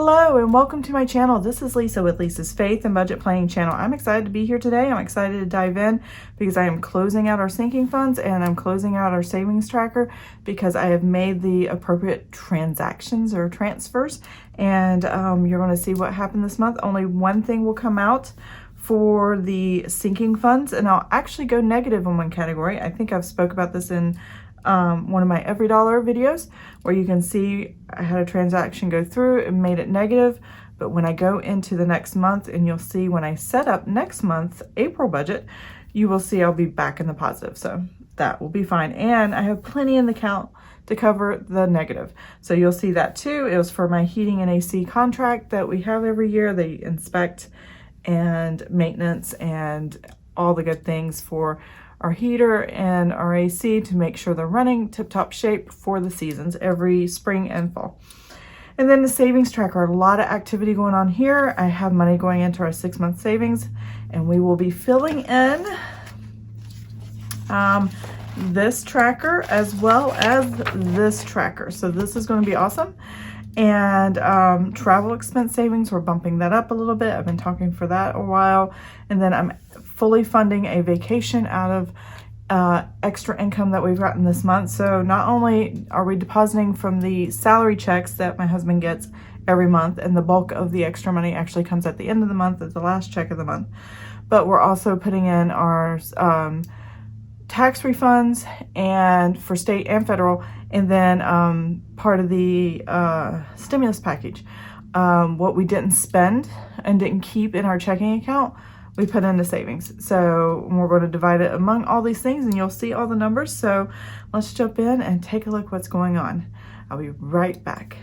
Hello and welcome to my channel. This is Lisa with Lisa's Faith and Budget Planning channel. I'm excited to be here today. I'm excited to dive in because I am closing out our sinking funds and I'm closing out our savings tracker because I have made the appropriate transactions or transfers, and you're going to see what happened this month. Only one thing will come out for the sinking funds, and I'll actually go negative in one category. I think I've spoke about this in one of my every dollar videos, where you can see I had a transaction go through and made it negative. But when I go into the next month, and you'll see when I set up next month April budget, you will see I'll be back in the positive, so that will be fine. And I have plenty in the account to cover the negative, so you'll see that too. It was for my heating and AC contract that we have every year. They inspect and maintenance and all the good things for our heater and our AC to make sure they're running tip-top shape for the seasons every spring and fall. And then the savings tracker, a lot of activity going on here. I have money going into our 6-month savings, and we will be filling in this tracker as well as this tracker. So this is going to be awesome. And travel expense savings, we're bumping that up a little bit. I've been talking for that a while. And then I'm fully funding a vacation out of extra income that we've gotten this month. So not only are we depositing from the salary checks that my husband gets every month, and the bulk of the extra money actually comes at the end of the month, at the last check of the month, but we're also putting in our tax refunds and for state and federal, and then part of the stimulus package. What we didn't spend and didn't keep in our checking account, we put into savings. So we're going to divide it among all these things, and you'll see all the numbers. So let's jump in and take a look what's going on. I'll be right back.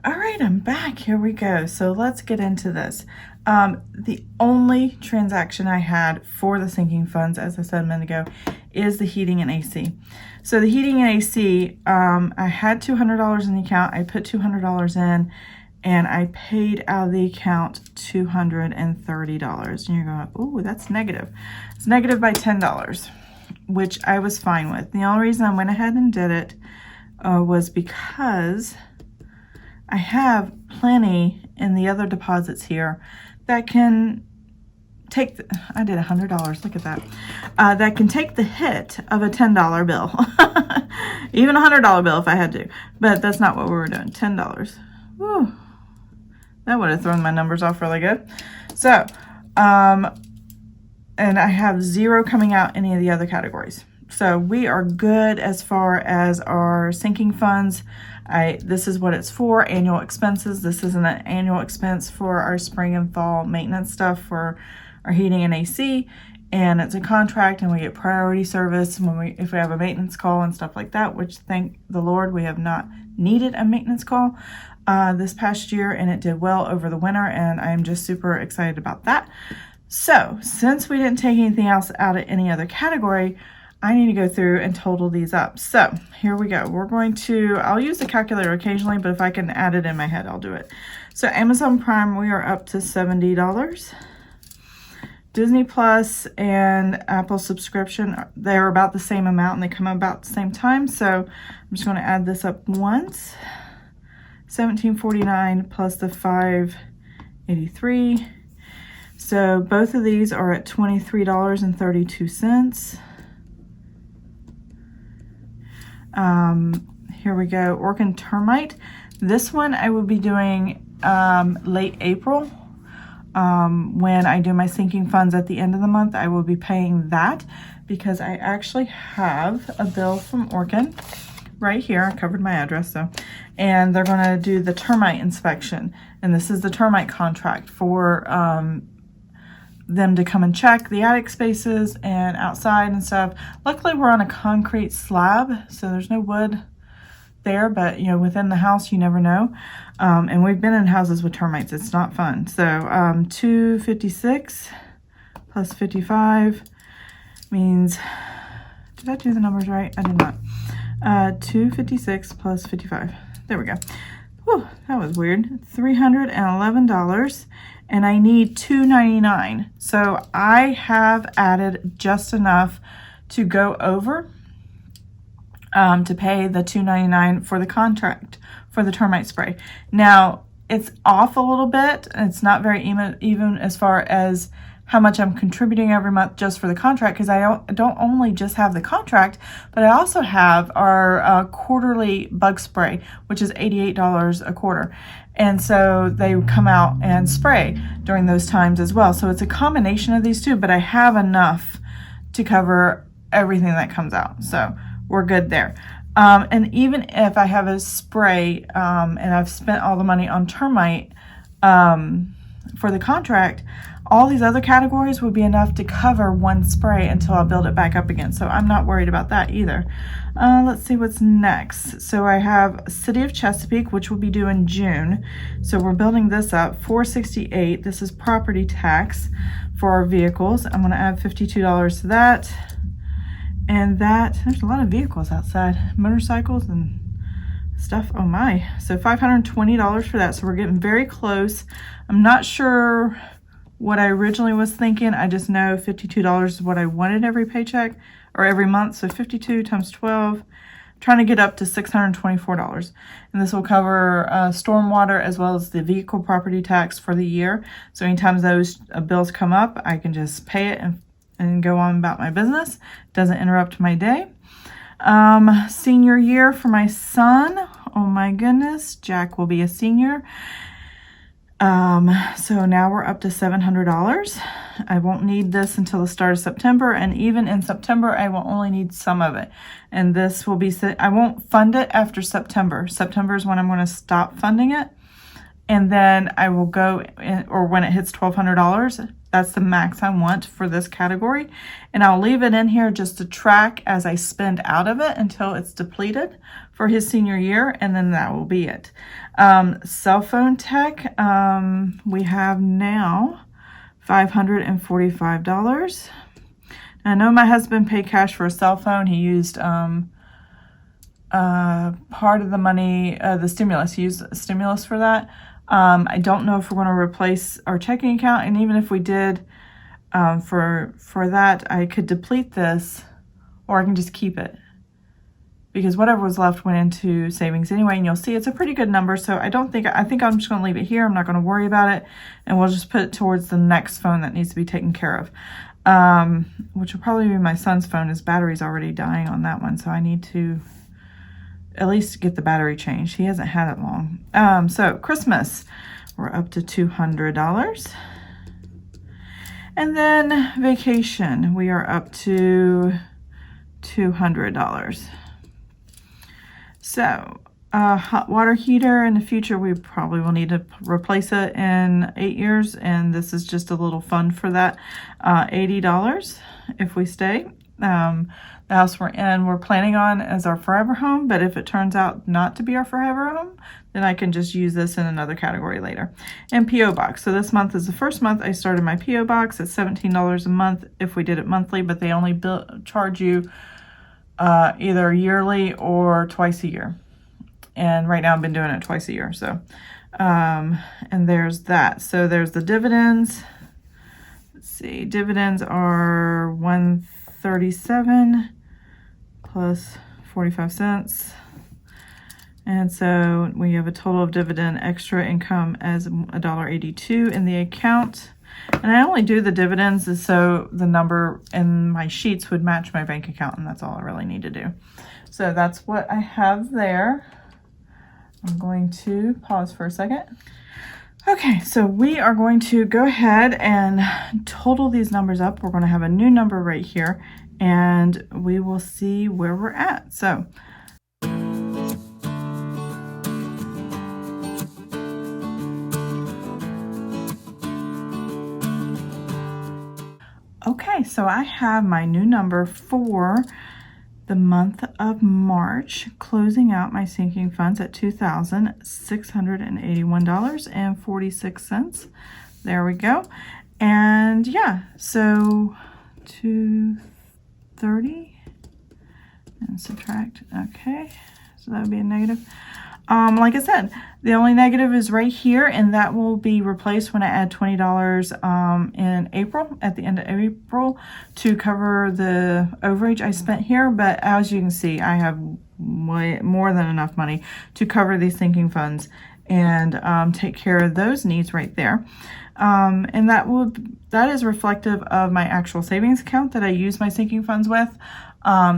All right, I'm back. Here we go. So let's get into this. The only transaction I had for the sinking funds, as I said a minute ago, is the heating and AC. So the heating and AC, I had $200 in the account. I put $200 in, and I paid out of the account $230. And you're going, oh, that's negative. It's negative by $10, which I was fine with. The only reason I went ahead and did it was because I have plenty in the other deposits here that can take, I did $100, look at that. That can take the hit of a $10 bill. Even a $100 bill if I had to. But that's not what we were doing, $10. Whew. That would have thrown my numbers off really good. So, and I have zero coming out any of the other categories. So we are good as far as our sinking funds. This is what it's for, annual expenses. This isn't an annual expense for our spring and fall maintenance stuff for our heating and AC. And it's a contract, and we get priority service if we have a maintenance call and stuff like that, which thank the Lord we have not needed a maintenance call this past year, and it did well over the winter, and I'm just super excited about that. So since we didn't take anything else out of any other category, I need to go through and total these up. So here we go. I'll use the calculator occasionally, but if I can add it in my head, I'll do it. So Amazon Prime, we are up to $70. Disney Plus and Apple subscription, they're about the same amount, and they come about the same time. So I'm just going to add this up once. $17.49 plus the $5.83. So both of these are at $23.32. Here we go. Orkin Termite. This one I will be doing late April. When I do my sinking funds at the end of the month, I will be paying that because I actually have a bill from Orkin right here. I covered my address, and they're going to do the termite inspection, and this is the termite contract for them to come and check the attic spaces and outside and stuff. Luckily, we're on a concrete slab, so there's no wood there, but within the house, you never know. And we've been in houses with termites. It's not fun. So $256 plus 55 means, did I do the numbers right? I did not. 256 plus 55. There we go. Whew, that was weird. $311, and I need $299. So I have added just enough to go over to pay the $299 for the contract for the termite spray. Now, it's off a little bit. It's not very even as far as how much I'm contributing every month just for the contract, because I don't only just have the contract, but I also have our quarterly bug spray, which is $88 a quarter. And so they come out and spray during those times as well. So it's a combination of these two, but I have enough to cover everything that comes out. So we're good there. And even if I have a spray and I've spent all the money on termite for the contract, all these other categories would be enough to cover one spray until I build it back up again. So I'm not worried about that either. Let's see what's next. So I have City of Chesapeake, which will be due in June. So we're building this up, $468. This is property tax for our vehicles. I'm going to add $52 to that. And that, there's a lot of vehicles outside, motorcycles and stuff. Oh my. So $520 for that. So we're getting very close. I'm not sure what I originally was thinking. I just know $52 is what I wanted every paycheck or every month. So 52 times 12, trying to get up to $624. And this will cover stormwater as well as the vehicle property tax for the year. So anytime those bills come up, I can just pay it and go on about my business. Doesn't interrupt my day. Senior year for my son. Oh my goodness, Jack will be a senior. So now we're up to $700. I won't need this until the start of September, and even in September, I will only need some of it. And this will be, I won't fund it after September. September is when I'm going to stop funding it. And then I will go in, or when it hits $1,200, that's the max I want for this category. And I'll leave it in here just to track as I spend out of it until it's depleted for his senior year. And then that will be it. Cell phone tech, we have now $545. I know my husband paid cash for a cell phone. He used part of the money, the stimulus. He used stimulus for that. I don't know if we're going to replace our checking account, and even if we did, for that, I could deplete this, or I can just keep it, because whatever was left went into savings anyway. And you'll see it's a pretty good number. So I think I'm just going to leave it here. I'm not going to worry about it, and we'll just put it towards the next phone that needs to be taken care of, which will probably be my son's phone. His battery's already dying on that one, so I need to at least get the battery changed. He hasn't had it long. So Christmas, we're up to $200. And then vacation, we are up to $200. So hot water heater, in the future, we probably will need to replace it in 8 years. And this is just a little fund for that, $80 if we stay. The house we're in, we're planning on as our forever home, but if it turns out not to be our forever home, then I can just use this in another category later. And P.O. Box. So this month is the first month I started my P.O. Box at $17 a month if we did it monthly, but they only charge you either yearly or twice a year. And right now I've been doing it twice a year. So, and there's that. So there's the dividends. Let's see, dividends are $137 plus 45 cents. And so we have a total of dividend extra income as $1.82 in the account. And I only do the dividends so the number in my sheets would match my bank account, and that's all I really need to do. So that's what I have there. I'm going to pause for a second. Okay, so we are going to go ahead and total these numbers up. We're going to have a new number right here, and we will see where we're at. So okay, so I have my new number for the month of March, closing out my sinking funds at $2,681.46. There we go. And yeah, so 230 and subtract. Okay, so that would be a negative. Like I said, the only negative is right here, and that will be replaced when I add $20 in April, at the end of April, to cover the overage I spent here. But as you can see, I have way more than enough money to cover these sinking funds and take care of those needs right there. And that is reflective of my actual savings account that I use my sinking funds with.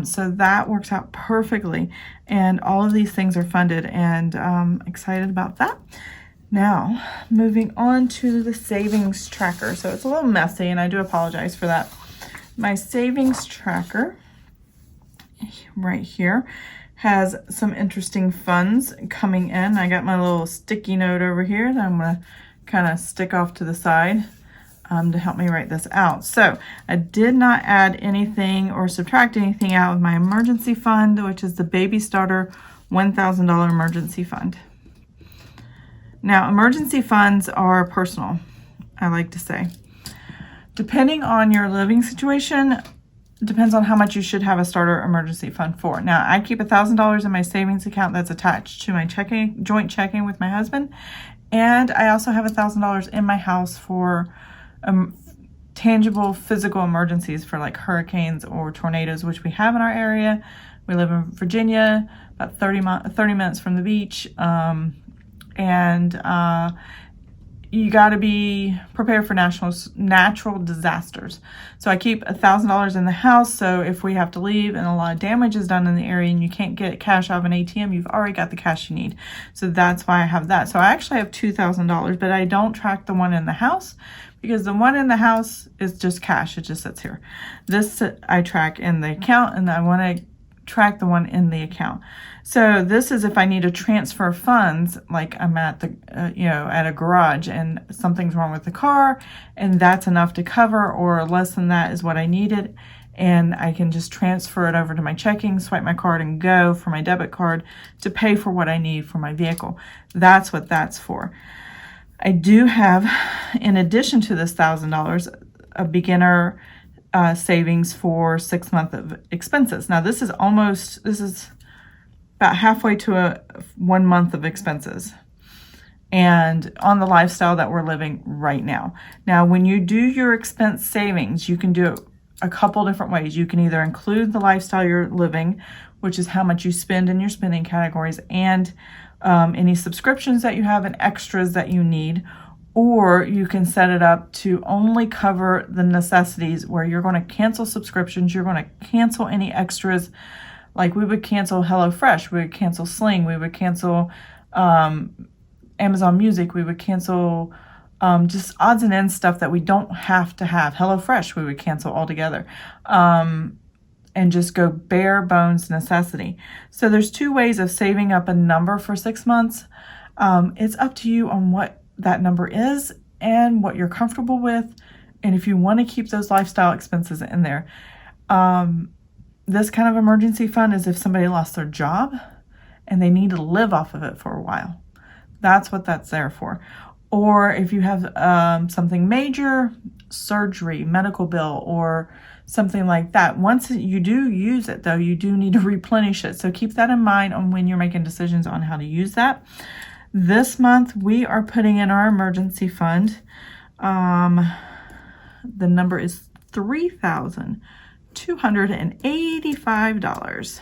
So that works out perfectly, and all of these things are funded, and excited about that. Now, moving on to the savings tracker. So it's a little messy, and I do apologize for that. My savings tracker right here has some interesting funds coming in. I got my little sticky note over here that I'm going to kind of stick off to the side to help me write this out. So I did not add anything or subtract anything out of my emergency fund, which is the Baby Starter $1,000 emergency fund. Now, emergency funds are personal, I like to say. Depending on your living situation, depends on how much you should have a starter emergency fund for. Now, I keep $1,000 in my savings account that's attached to my joint checking with my husband, and I also have $1,000 in my house for tangible physical emergencies for like hurricanes or tornadoes, which we have in our area. We live in Virginia, about 30 minutes from the beach, and you got to be prepared for natural disasters. So I keep $1,000 in the house, so if we have to leave and a lot of damage is done in the area and you can't get cash out of an ATM, you've already got the cash you need. So that's why I have that. So I actually have $2,000, but I don't track the one in the house because the one in the house is just cash. It just sits here. This I track in the account, and I want to track the one in the account. So this is if I need to transfer funds, like I'm at the at a garage and something's wrong with the car, and that's enough to cover, or less than that is what I needed, and I can just transfer it over to my checking, swipe my card, and go for my debit card to pay for what I need for my vehicle. That's what that's for. I do have, in addition to this $1,000, a beginner savings for 6 months of expenses. Now this is about halfway to a 1 month of expenses, and on the lifestyle that we're living right now. Now, when you do your expense savings, you can do it a couple different ways. You can either include the lifestyle you're living, which is how much you spend in your spending categories, and any subscriptions that you have and extras that you need, or you can set it up to only cover the necessities, where you're going to cancel subscriptions, you're going to cancel any extras. Like we would cancel HelloFresh, we would cancel Sling, we would cancel Amazon Music, we would cancel just odds and ends stuff that we don't have to have. HelloFresh we would cancel altogether, and just go bare bones necessity. So there's two ways of saving up a number for 6 months. It's up to you on what that number is and what you're comfortable with, and if you want to keep those lifestyle expenses in there. This kind of emergency fund is if somebody lost their job and they need to live off of it for a while. That's what that's there for. Or if you have something major, surgery, medical bill, or something like that. Once you do use it, though, you do need to replenish it. So keep that in mind on when you're making decisions on how to use that. This month, we are putting in our emergency fund. The number is $3,285.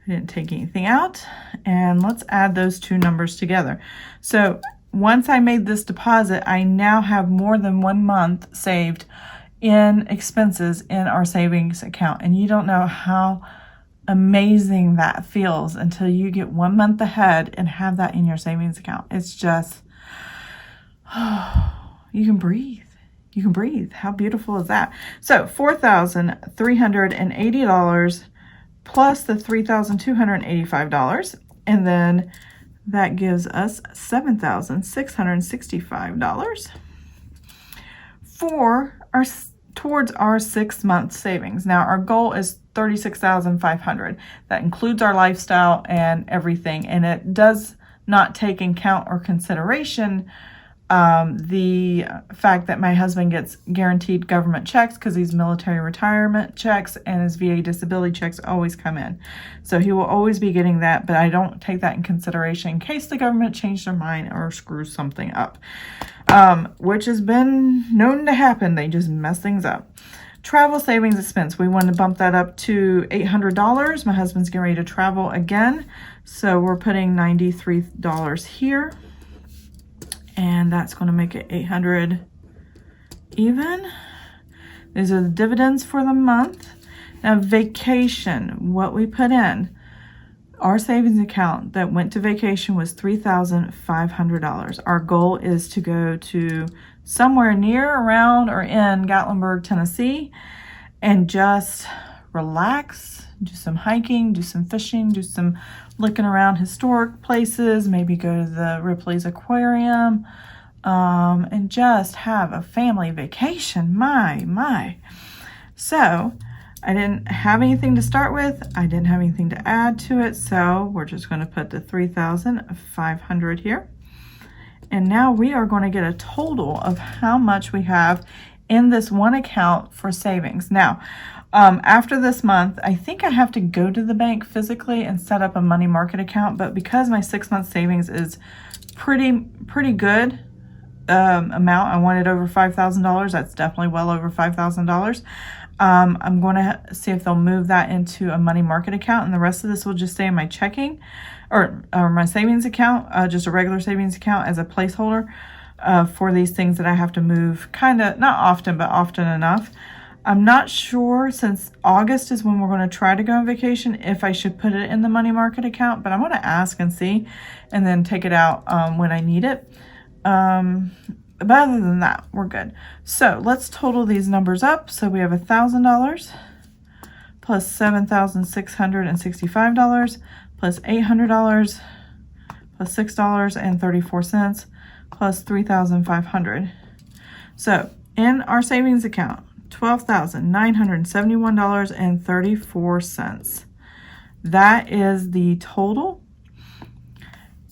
I didn't take anything out, and let's add those two numbers together. So once I made this deposit, I now have more than 1 month saved in expenses in our savings account, and you don't know how amazing that feels until you get 1 month ahead and have that in your savings account. It's just, you can breathe. You can breathe. How beautiful is that? So $4,380 plus the $3,285, and then that gives us $7,665 towards our 6 month savings. Now our goal is $36,500. That includes our lifestyle and everything, and it does not take in count or consideration the fact that my husband gets guaranteed government checks because he's military retirement checks, and his VA disability checks always come in. So he will always be getting that, but I don't take that in consideration in case the government changed their mind or screws something up, which has been known to happen. They just mess things up. Travel savings expense, we want to bump that up to $800. My husband's getting ready to travel again, so we're putting $93 here, and that's going to make it $800 even. These are the dividends for the month. Now vacation, what we put in, our savings account that went to vacation was $3,500. Our goal is to go to somewhere near, around, or in Gatlinburg, Tennessee, and just relax, do some hiking, do some fishing, do some looking around historic places, maybe go to the Ripley's Aquarium, and just have a family vacation. My. So I didn't have anything to start with. I didn't have anything to add to it, so we're just going to put the $3,500 here. And now we are going to get a total of how much we have in this one account for savings. Now, after this month, I think I have to go to the bank physically and set up a money market account, but because my 6-month savings is pretty good amount, I wanted over $5,000. That's definitely well over $5,000. I'm going to see if they'll move that into a money market account, and the rest of this will just stay in my checking or my savings account, just a regular savings account as a placeholder for these things that I have to move kind of, not often, but often enough. I'm not sure, since August is when we're going to try to go on vacation, if I should put it in the money market account, but I'm going to ask and see, and then take it out when I need it. But other than that, we're good. So let's total these numbers up. So we have $1,000 plus $7,665 plus $800 plus $6.34 plus $3,500. So in our savings account, $12,971.34. That is the total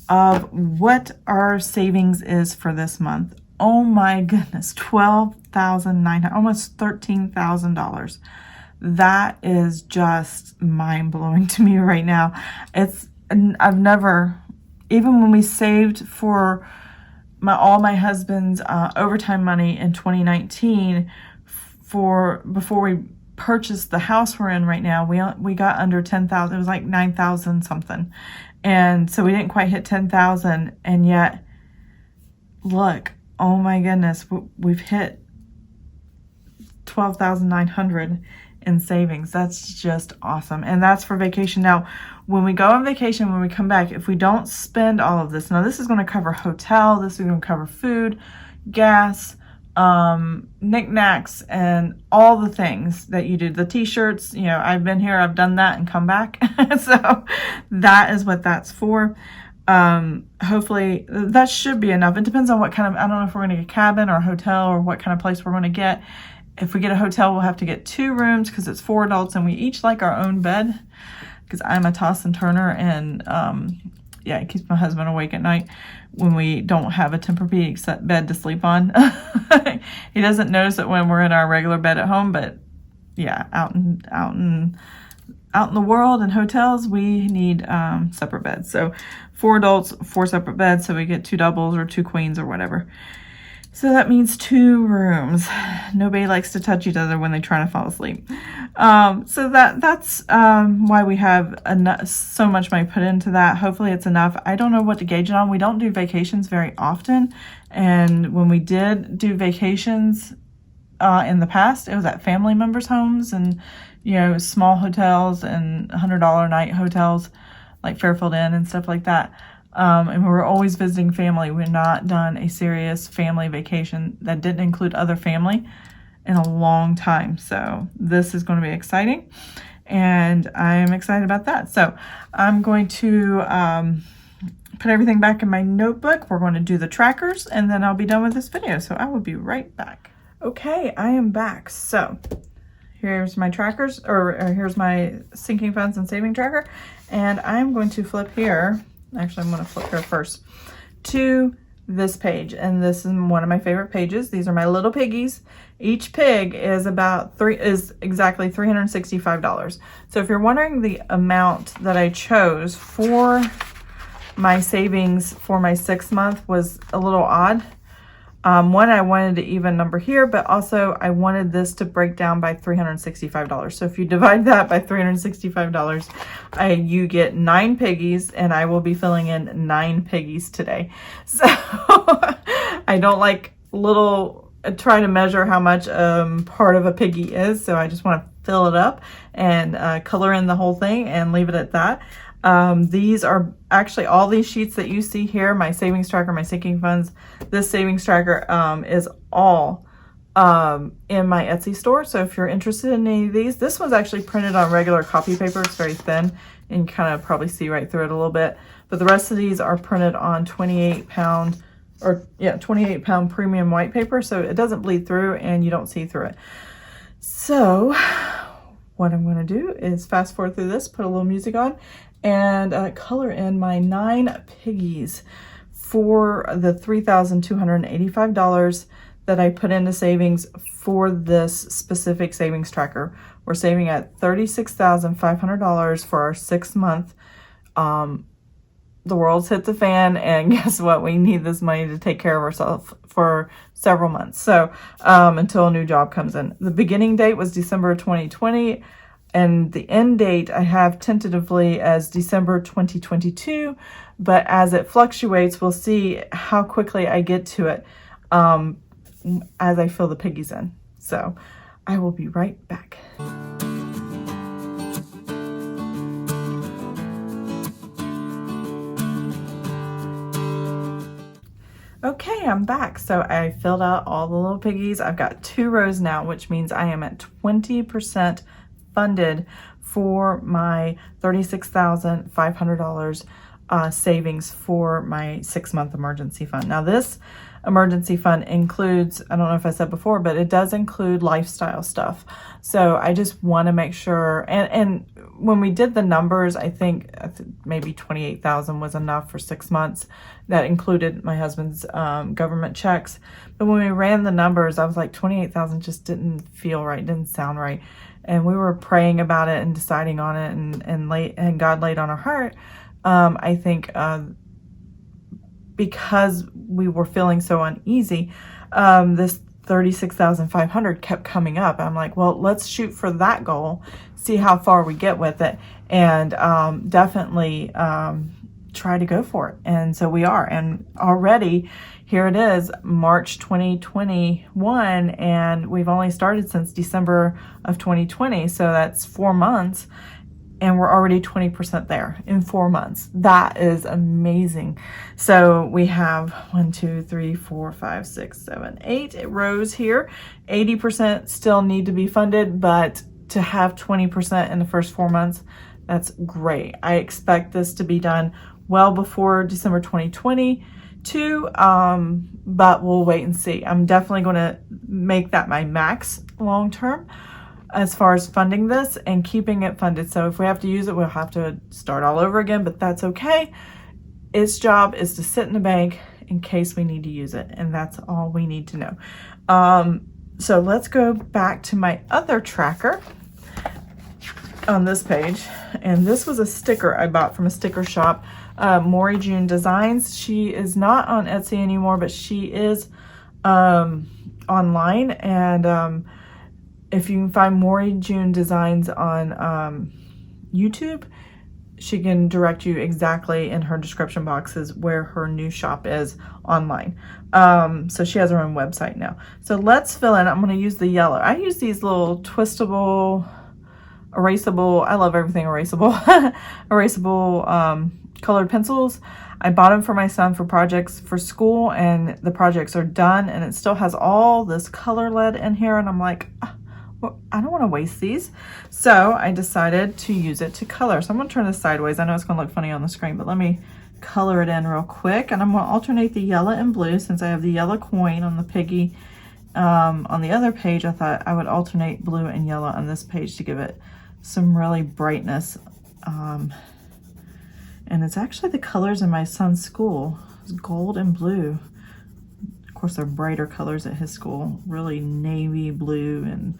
of what our savings is for this month. Oh my goodness, $12,900, almost $13,000. That is just mind-blowing to me right now. I've never, even when we saved for all my husband's overtime money in 2019, before we purchased the house we're in right now, we got under 10,000. It was like 9,000 something, and so we didn't quite hit 10,000. And yet, look, oh my goodness, we've hit 12,900 in savings. That's just awesome, and that's for vacation. Now, when we go on vacation, when we come back, if we don't spend all of this, now this is going to cover hotel, this is going to cover food, gas, knickknacks, and all the things that you do, the t-shirts, I've been here, I've done that and come back. So that is what that's for. Hopefully that should be enough. It depends on what kind of, I don't know if we're going to get a cabin or a hotel or what kind of place we're going to get. If we get a hotel, we'll have to get 2 rooms because it's 4 adults and we each like our own bed, because I'm a toss and turner, and it keeps my husband awake at night when we don't have a Tempur-Pedic bed to sleep on. He doesn't notice it when we're in our regular bed at home, but yeah, out in the world and hotels, we need separate beds. So 4 adults, 4 separate beds, so we get 2 doubles or 2 queens or whatever. So that means 2 rooms. Nobody likes to touch each other when they try to fall asleep. So that's why we have so much money put into that. Hopefully it's enough. I don't know what to gauge it on. We don't do vacations very often. And when we did do vacations in the past, it was at family members' homes and, small hotels and $100 a night hotels like Fairfield Inn and stuff like that. And we were always visiting family. We've not done a serious family vacation that didn't include other family in a long time. So this is going to be exciting, and I'm excited about that. So I'm going to put everything back in my notebook. We're going to do the trackers, and then I'll be done with this video. So I will be right back. Okay, I am back. So here's my trackers, or here's my sinking funds and saving tracker. And I'm going to flip here. Actually, I'm going to flip here first to this page, and this is one of my favorite pages. These are my little piggies. Each pig is exactly $365. So if you're wondering the amount that I chose for my savings for my 6 month was a little odd, One, I wanted to even number here, but also I wanted this to break down by $365. So if you divide that by $365, you get 9 piggies, and I will be filling in 9 piggies today. So I don't like trying to measure how much part of a piggy is. So I just want to fill it up and color in the whole thing and leave it at that. These are actually all these sheets that you see here, my savings tracker, my sinking funds. This savings tracker is all in my Etsy store. So if you're interested in any of these, this one's actually printed on regular copy paper. It's very thin and you kind of probably see right through it a little bit. But the rest of these are printed on 28-pound premium white paper. So it doesn't bleed through and you don't see through it. So what I'm going to do is fast forward through this, put a little music on, and color in my 9 piggies for the $3,285 that I put into savings for this specific savings tracker. We're saving at $36,500 for our 6-month. The world's hit the fan, and guess what? We need this money to take care of ourselves for several months. So until a new job comes in. The beginning date was December 2020. And the end date I have tentatively as December 2022, but as it fluctuates, we'll see how quickly I get to it as I fill the piggies in. So I will be right back. Okay, I'm back. So I filled out all the little piggies. I've got 2 rows now, which means I am at 20% funded for my $36,500 savings for my 6-month emergency fund. Now this emergency fund includes, I don't know if I said before, but it does include lifestyle stuff. So I just want to make sure, and when we did the numbers, I think maybe 28,000 was enough for 6 months. That included my husband's government checks. But when we ran the numbers, I was like, 28,000 just didn't feel right, didn't sound right. And we were praying about it and deciding on it, and God laid on our heart. I think because we were feeling so uneasy, this 36,500 kept coming up. I'm like, well, let's shoot for that goal, see how far we get with it, and definitely try to go for it. And so we are. And already here it is, March 2021, and we've only started since December of 2020. So that's 4 months, and we're already 20% there in 4 months. That is amazing. So we have 1, 2, 3, 4, 5, 6, 7, 8 rows here. 80% still need to be funded, but to have 20% in the first 4 months, that's great. I expect this to be done well before December 2022, but we'll wait and see. I'm definitely going to make that my max long term as far as funding this and keeping it funded. So if we have to use it, we'll have to start all over again, but that's okay. Its job is to sit in the bank in case we need to use it, and that's all we need to know. So let's go back to my other tracker on this page, and this was a sticker I bought from a sticker shop, Maury June Designs. She is not on Etsy anymore, but she is online, and if you can find Maury June Designs on YouTube, she can direct you exactly in her description boxes where her new shop is online. So she has her own website now. So let's fill in. I'm going to use the yellow. I use these little twistable, erasable, I love everything erasable, erasable colored pencils. I bought them for my son for projects for school, and the projects are done, and it still has all this color lead in here, and I'm like, well, I don't want to waste these. So I decided to use it to color. So I'm going to turn this sideways. I know it's going to look funny on the screen, but let me color it in real quick. And I'm going to alternate the yellow and blue since I have the yellow coin on the piggy. On the other page, I thought I would alternate blue and yellow on this page to give it some really brightness. And it's actually the colors in my son's school. It's gold and blue. Of course, they're brighter colors at his school. Really navy blue and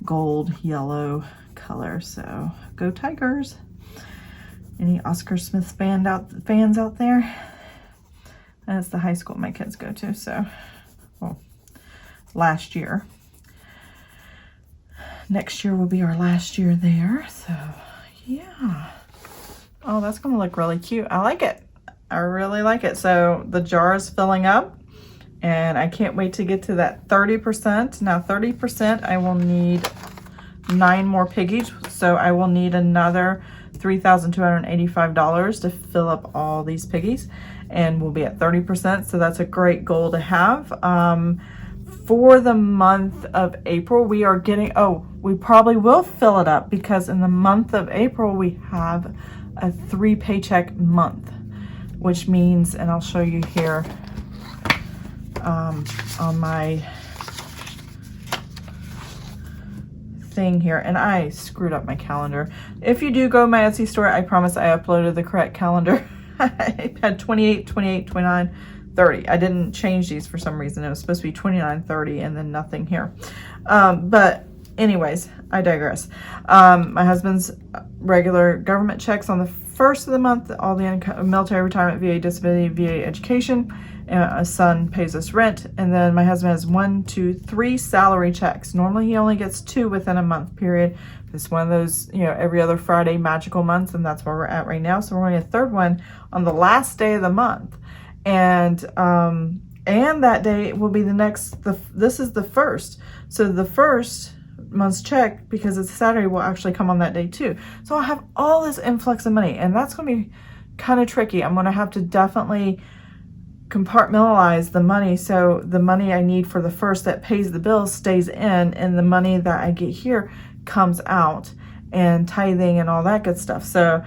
gold yellow color. So go Tigers. Any Oscar Smith fans out there? That's the high school my kids go to. So last year. Next year will be our last year there. So yeah. Oh, that's gonna look really cute. I like it. I really like it. So the jar is filling up and I can't wait to get to that 30%. Now 30%, I will need 9 more piggies. So I will need another $3,285 to fill up all these piggies, and we'll be at 30%. So that's a great goal to have. For the month of April, we are getting, we probably will fill it up because in the month of April, we have a 3 paycheck month, which means, and I'll show you here on my thing here, and I screwed up my calendar. If you do go to my Etsy store, I promise I uploaded the correct calendar. I had 28, 28, 29, 30. I didn't change these for some reason. It was supposed to be 29, 30, and then nothing here. But anyways, I digress. My husband's regular government checks on the 1st of the month, all the income, military retirement, VA disability, VA education, and a son pays us rent. And then my husband has 1, 2, 3 salary checks. Normally he only gets 2 within a month period. It's one of those, every other Friday magical months, and that's where we're at right now. So we're going to get a 3rd one on the last day of the month. And that day will be this is the 1st. So the 1st month's check, because it's Saturday, will actually come on that day too. So I'll have all this influx of money, and that's going to be kind of tricky. I'm going to have to definitely compartmentalize the money, so the money I need for the 1st that pays the bills stays in, and the money that I get here comes out, and tithing and all that good stuff. So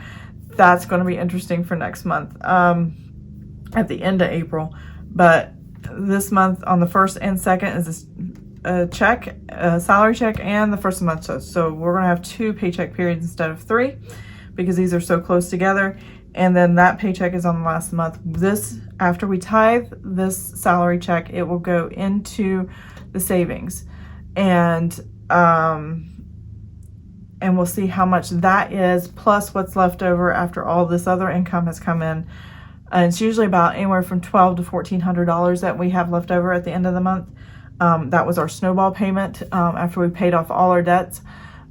that's going to be interesting for next month, at the end of April. But this month on the 1st and 2nd is a salary check, and the 1st of the month. So we're going to have 2 paycheck periods instead of 3 because these are so close together. And then that paycheck is on the last month. After we tithe this salary check, it will go into the savings, and we'll see how much that is, plus what's left over after all this other income has come in. And it's usually about anywhere from $1,200 to $1,400 that we have left over at the end of the month. That was our snowball payment after we paid off all our debts.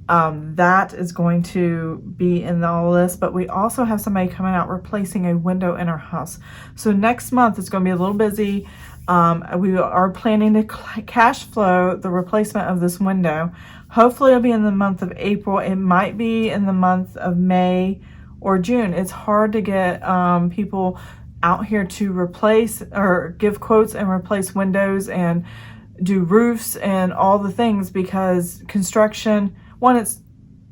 That is going to be in all this, but we also have somebody coming out replacing a window in our house. So next month it's going to be a little busy. We are planning to cash flow the replacement of this window. Hopefully it'll be in the month of April. It might be in the month of May or June. It's hard to get people out here to replace or give quotes and replace windows and do roofs and all the things, because construction, one, it's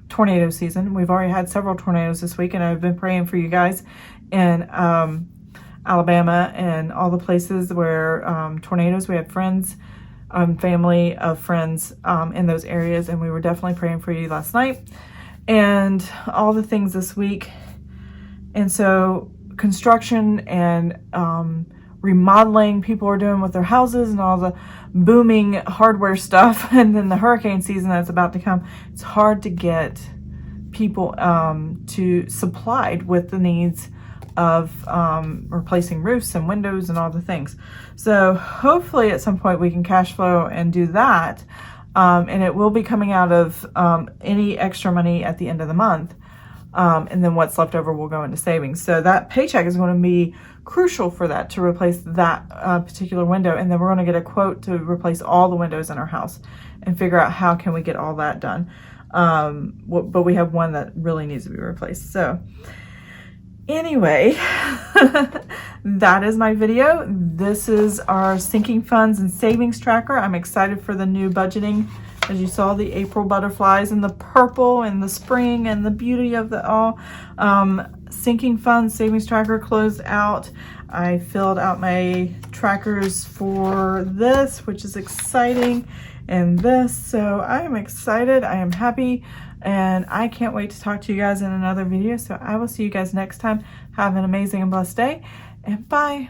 tornado season. We've already had several tornadoes this week, and I've been praying for you guys in Alabama and all the places where tornadoes. We had friends, family of friends in those areas, and we were definitely praying for you last night, and all the things this week. And so construction and remodeling people are doing with their houses and all the booming hardware stuff, and then the hurricane season that's about to come, it's hard to get people supplied with the needs of replacing roofs and windows and all the things. So hopefully at some point we can cash flow and do that, and it will be coming out of any extra money at the end of the month, and then what's left over will go into savings. So that paycheck is going to be crucial for that, to replace that particular window, and then we're going to get a quote to replace all the windows in our house and figure out how can we get all that done. But we have one that really needs to be replaced. So anyway, that is my video. This is our sinking funds and savings tracker. I'm excited for the new budgeting. As you saw, the April butterflies and the purple and the spring and the beauty of the all. Sinking funds savings tracker closed out. I filled out my trackers for this, which is exciting, and this. So I am excited. I am happy, and I can't wait to talk to you guys in another video. So I will see you guys next time. Have an amazing and blessed day, and bye.